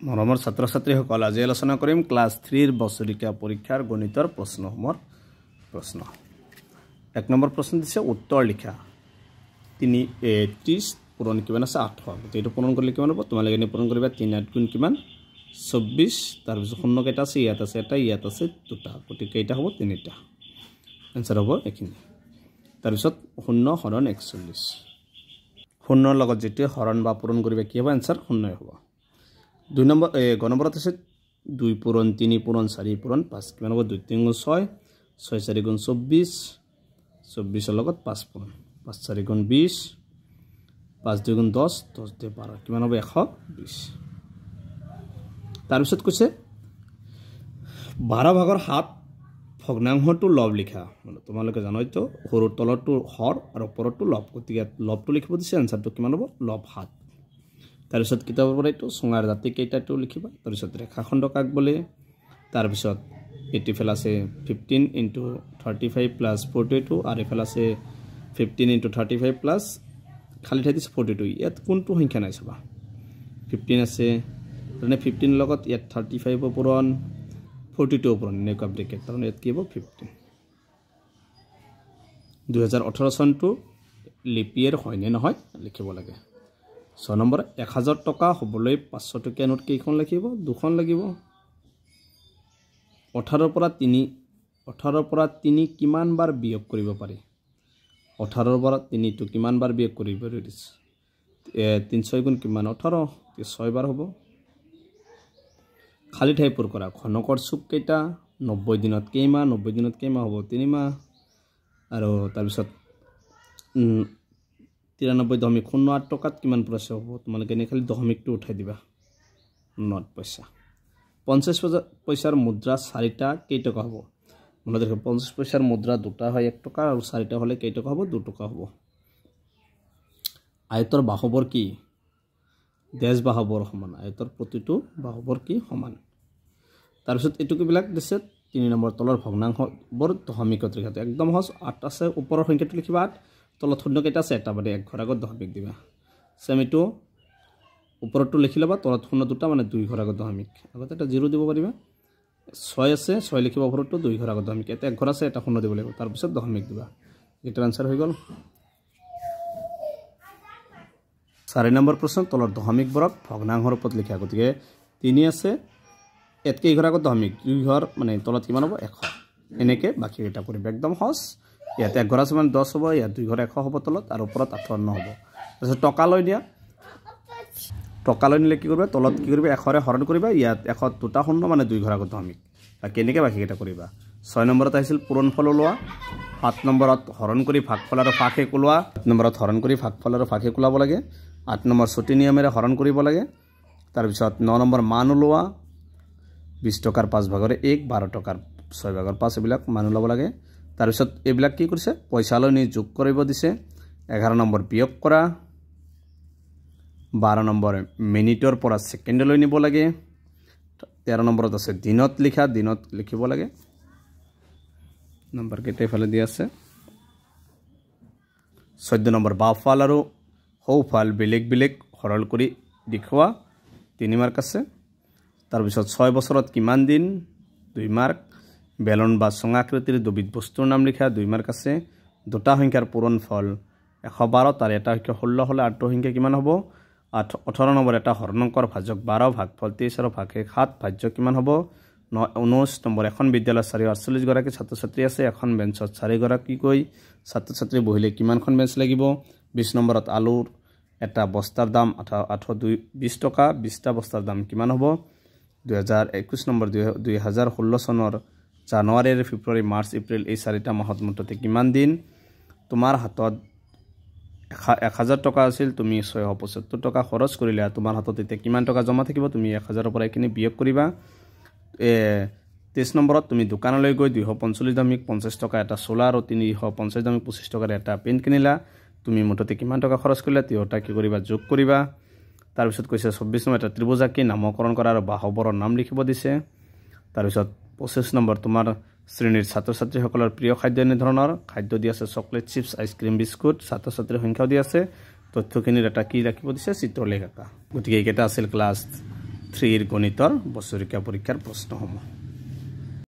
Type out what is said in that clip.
মৰমৰ ছাত্ৰ ছাত্ৰীসকল আজি আলোচনা কৰিম ক্লাছ 3 বছৰিকা পৰীক্ষাৰ গণিতৰ প্ৰশ্নসমূহৰ প্ৰশ্ন। 1 নম্বৰ প্ৰশ্ন দিছে উত্তৰ লিখা 30 পূৰণ কিমান আছে 800 এইটো পূৰণ কৰিলে কিমান হ'ব তোমালোকে এনে পূৰণ কৰিবা 3 8 গুণ কিমান 24 তাৰ পিছত শূন্য কেইটা আছে ইয়াত আছে এটা ইয়াত আছে দুটা গতিকে কেইটা হ'ব তিনিটা आंसर হ'ব এখিনি তাৰ পিছত শূন্য হৰণ 41 শূন্যৰ লগত যেতি হৰণ বা পূৰণ কৰিবা কি হ'ব आंसर শূন্য হ'ব 2 নম্বৰ গণবৰত আছে 2 পূৰণ 3 পূৰণ 4 পূৰণ 5 কিমান হ'ব 2 3 গুণ 6 6 4 গুণ 24 24 ৰ লগত 5 পূৰণ 5 4 গুণ 20 5 2 গুণ 10 10 2 12 কিমান হ'ব 120 তাৰ পিছত কৈছে 12 ভাগৰ 7 ভগ্নাংশটো লব লিখা মানে তোমালোকে জানাই তো হৰৰ তলৰটো হৰ আৰু ওপৰটো লব গতিকে লবটো লিখিব দিছে आंसरটো কিমান হ'ব লব 7 তাৰ পিছত কিতাপৰ পৰা এইটো সোঙাৰ জাতি কেইটাটো লিখিবা তাৰ পিছত ৰেখাখণ্ড কাক বলে তাৰ পিছত এটি ফেল আছে 15 * 35 + 42 আৰু এফাল আছে 15 * 35 প্লাস খালি ঠাই দিছে 42 ইয়াত কোনটো সংখ্যা নাই চাবা 15 আছে মানে 15 লগত ইয়াত 35 পূৰণ 42 পূৰণ নেকা ব্ৰেকেট তাৰ ইয়াত কি হ'ব 15 2018 চনটো লিপিয়েৰ হয় নে নহয় লিখিব লাগে 6 নম্বৰ 1000 টকা হ'বলৈ 500 টকীয়া নোট কেইখন লাগিব দুখন লাগিব 18 পৰা 3 কিমান বাৰ বিয়োগ কৰিব পাৰি 18 পৰা 3 টো কিমান বাৰ বিয়োগ কৰিব পাৰি 300 গুণ কিমান 18 6 বাৰ হ'ব খালি ঠাই পূৰ কৰা ঘনকৰ চুক কেইটা 90 দিনত কেইমাহ 90 দিনত কেইমাহ হ'ব 3 মাহ আৰু তাৰ পিছত 93.08 টকাত কিমান পইচা হ'ব তোমালোকে এনে খালি দশমিকটো উঠাই দিবা 9 পইচা 50 পইচাৰ মুদ্ৰা 4টা কেই টকা হ'ব মনত ৰাখিব 50 পইচাৰ মুদ্ৰা দুটা হয় 1 টকা আৰু 4টা হলে কেই টকা হ'ব 2 টকা হ'ব আয়তৰ বাহুবৰ কি দেশ বাহুবৰ সমান আয়তৰ প্ৰতিটো বাহুবৰ কি সমান তাৰ পিছত এটু কিবিলাক দিছে 3 নম্বৰ তলৰ ভগ্নাংশ বৰ দশমিকত লিখাটো একদম সহজ 8 আছে ওপৰৰ সংখ্যাটো লিখিবা 8 তলত শূন্য কেইটা আছে এটা মানে এক ঘৰ আগত দশমিক দিবা সেম এটো ওপৰটো লিখি লবা তলত শূন্য দুটা মানে 2 ঘৰ আগত দশমিক আগতে এটা 0 দিব পাৰিবা 6 আছে 6 লিখিবা ওপৰটো 2 ঘৰ আগত দশমিক এটা এক ঘৰ আছে এটা শূন্য দিব লাগিব তাৰ পিছত দশমিক দিবা এটাৰ आंसर হৈ গল 4 নম্বৰ প্ৰশ্ন তলৰ দশমিক বৰক ভগ্নাংশৰ ওপৰত লিখা গতিকে 3 আছে এতকে ঘৰ আগত দশমিক 2 ঘৰ মানে তলত কিমান হ'ব 100 এনেকে বাকি এটা কৰিবা একদম সহজ ইয়াতে এক ঘৰ আছে মানে 10 হ'ব ইয়াত 2 ঘৰ 100 হ'ব তলত আৰু ওপৰত 58 হ'ব তাৰপিছত টকা লৈ দিয়া টকা লৈ নিলে কি কৰিবা তলত কি কৰিবা 100 ৰে হৰণ কৰিবা ইয়াত 100 দুটা শূন্য মানে 2 ঘৰ আগত দশমিক বাকি এনেকে বাকি এটা কৰিবা 6 নম্বৰত আহিছিল পূৰণফল ওলোৱা 7 নম্বৰত হৰণ কৰি ভাগফল আৰু ভাগে কোলোৱা 7 নম্বৰত হৰণ কৰি ভাগফল আৰু ভাগে কোলাব লাগে 8 নম্বৰ ছুটি নিয়মেৰে হৰণ কৰিব লাগে তাৰ পিছত 9 নম্বৰ মান ওলোৱা 20 টকাৰ 5 ভাগৰে 1 12 টকাৰ 6 ভাগৰ 5 এবিলাক মান ওলাব লাগে তাৰ পিছত এবিলাক কি কৰিছে পইচা লৈ নি যোগ কৰিব দিছে 11 নম্বৰ বিয়োগ কৰা 12 নম্বৰ মিনিটৰ পৰা সেকেন্ডলৈ নিব লাগে 13 নম্বৰত আছে দিনত লিখা দিনত লিখিব লাগে নম্বৰ কেইটা ফালে দি আছে 14 নম্বৰ বাফাল আৰু হৌফাল বেলেগ বেলেগ সৰল কৰি দেখুৱা 3 মাৰ্ক আছে তাৰ পিছত 6 বছৰত কিমান দিন 2 মাৰ্ক বেলন বা সংকৃতিৰ দুবিধ বস্তুৰ নাম লিখা 2 মাৰ্ক আছে দুটা সংখ্যাৰ পূৰণফল 112 তাৰ এটা সংখ্যা 16 হলে আঠটো সংখ্যা কিমান হ'ব 18 নম্বৰ এটা হৰণঙ্কৰ ভাজক 12 ভাগফল 23 আৰু ভাগে 7 ভাজ্য কিমান হ'ব 19 নম্বৰ এখন বিদ্যালয়ত 448 গৰাকী ছাত্ৰ ছাত্ৰী আছে এখন বেঞ্চত 4 গৰাকী কৈ ছাত্ৰ ছাত্ৰী বহিলে কিমানখন বেঞ্চ লাগিব 20 নম্বৰত আলুৰ এটা বস্তাৰ দাম 20 টকা 20টা বস্তাৰ দাম কিমান হ'ব 2021 নম্বৰ 2016 চনৰ জানুৱাৰী ফেব্ৰুৱাৰী মাৰ্চ এপ্ৰিল এই 4টা মাহত মুঠতে কিমান দিন তোমাৰ হাতত 1000 টকা আছিল তুমি 675 টকা খৰচ কৰিলা তোমাৰ হাতত এতিয়া কিমান টকা জমা থাকিব তুমি 1000 পৰা এখিনি বিয়োগ কৰিবা 23 নম্বৰত তুমি দোকানলৈ গৈ 245.50 টকা এটা চোলা আৰু 350.25 টকাৰ এটা পেন কিনিলা তুমি মুঠতে কিমান টকা খৰচ কৰিলা তিওটা কি কৰিবা যোগ কৰিবা তাৰ পিছত কৈছে 24 নম্বৰ এটা ত্ৰিভুজ আঁকি নামকৰণ কৰা আৰু বাহুবৰৰ নাম লিখিব দিছে তাৰ পিছত 25 নম্বৰ তোমাৰ শ্ৰেণীৰ ছাত্ৰ ছাত্ৰীসকলৰ প্ৰিয় খাদ্য এনে ধৰণৰ খাদ্য দি আছে চকলেট চিপছ আইসক্ৰীম বিস্কুট ছাত্ৰ ছাত্ৰীৰ সংখ্যাও দি আছে তথ্যখিনিৰ এটা কি ৰাখিব দিছে চিত্ৰ লেখা গতিকে এইকেইটা আছিল ক্লাছ 3 গণিতৰ বছৰীয়া পৰীক্ষাৰ প্ৰশ্নসমূহ